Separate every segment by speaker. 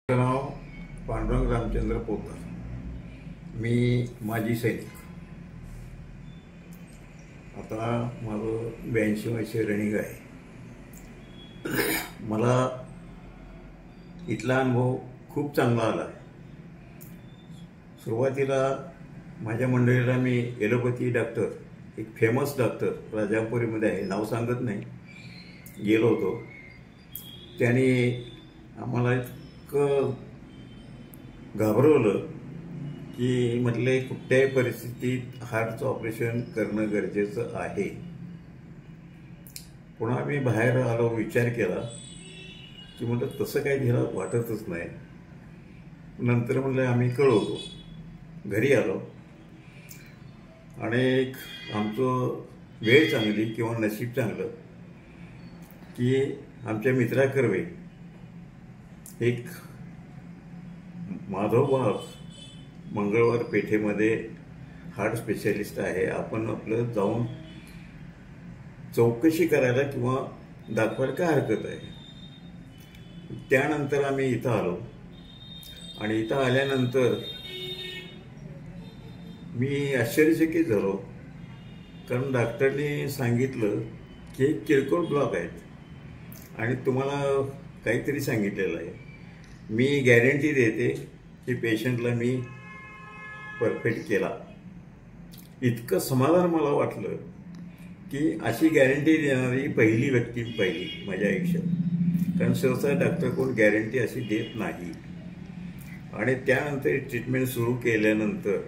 Speaker 1: माझं नाव पांडुरंग रामचंद्र पोतदार. मी माजी सैनिक. आता माझं 82 वर्ष रनिंग आहे. मला इथला अनुभव खूप चांगला आला आहे. सुरुवातीला माझ्या मंडळीला मी एलोपॅथी डॉक्टर, एक फेमस डॉक्टर राजापुरीमध्ये आहे, नाव सांगत नाही, गेलो होतो. त्याने आम्हाला घाबरवलं की म्हटले कुठल्याही परिस्थितीत हार्टचं ऑपरेशन करणं गरजेचं आहे. पुन्हा मी बाहेर आलो, विचार केला की म्हटलं तसं काही तिला वाटतच नाही. नंतर म्हटलं आम्ही कळवतो. घरी आलो आणि आमचं वेळ चांगली किंवा नशीब चांगलं की आमच्या मित्राकर्वे एक माधवबाग मंगळवार पेठेमध्ये हार्ट स्पेशालिस्ट आहे. आपण आपलं जाऊन चौकशी करायला किंवा दाखवायला काय हरकत आहे. त्यानंतर आम्ही इथं आलो आणि इथं आल्यानंतर मी आश्चर्यचकित झालो, कारण डॉक्टरने सांगितलं की एक किरकोळ ब्लॉक आहेत आणि तुम्हाला काहीतरी सांगितलेलं आहे. मी गॅरंटी देते की पेशंटला मी परफेक्ट केला. इतकं समाधान मला वाटलं की अशी गॅरंटी देणारी पहिली व्यक्ती माझ्या आयुष्यात. कारण सहसा डॉक्टर कोण गॅरंटी अशी देत नाही. आणि त्यानंतर ट्रीटमेंट सुरू केल्यानंतर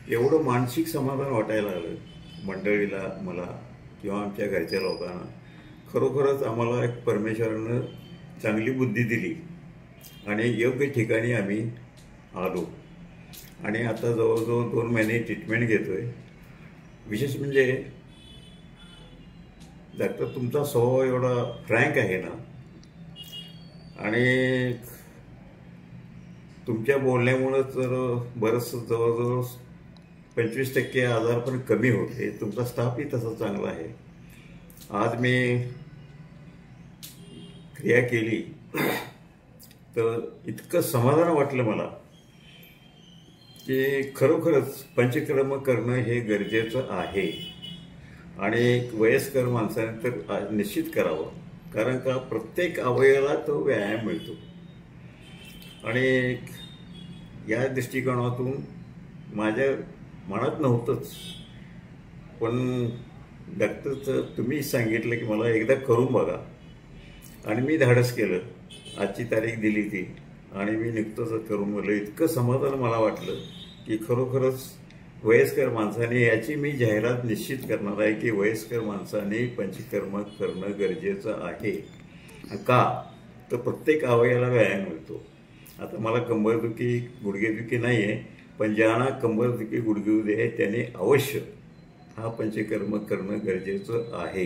Speaker 1: एवढं मानसिक समाधान वाटायला लागलं मंडळीला, मला किंवा आमच्या घरच्या लोकांना. खरोखरच आम्हाला एक परमेश्वरानं चांगली बुद्धी दिली आणि योग्य ठिकाणी आम्ही आलो आणि आता जवळजवळ 2 महिने ट्रीटमेंट घेतोय. विशेष म्हणजे डॉक्टर तुमचा स्वभाव एवढा फ्रँक आहे ना, आणि तुमच्या बोलण्यामुळं तर बरंचसं जवळजवळ 25% आजार पण कमी होते. तुमचा स्टाफही तसा चांगला आहे. आज मी क्रिया केली तर इतकं समाधान वाटलं मला की खरोखरच पंचकर्म करणं हे गरजेचं आहे. आणि एक वयस्कर माणसाने तर निश्चित करावं, कारण का प्रत्येक अवयवाला तो व्यायाम मिळतो. आणि या दृष्टिकोनातून माझ्या मनात नव्हतंच, पण डॉक्टरचं तुम्ही सांगितलं की मला एकदा करून बघा आणि मी धाडस केलं. आजची तारीख दिली ती आणि मी नुकतंच करून बघलं. इतकं समाधान मला वाटलं की खरोखरच वयस्कर माणसाने, याची मी जाहिरात निश्चित करणार आहे की वयस्कर माणसाने पंचकर्म करणं गरजेचं आहे. का तर प्रत्येक अवयवाला व्यायाम मिळतो. आता मला कंबरदुखी, गुडघेदुखी नाही आहे, पण ज्यांना कंबरदुखी, गुडघेदुखी आहे त्याने अवश्य हा पंचकर्म करणं गरजेचं आहे.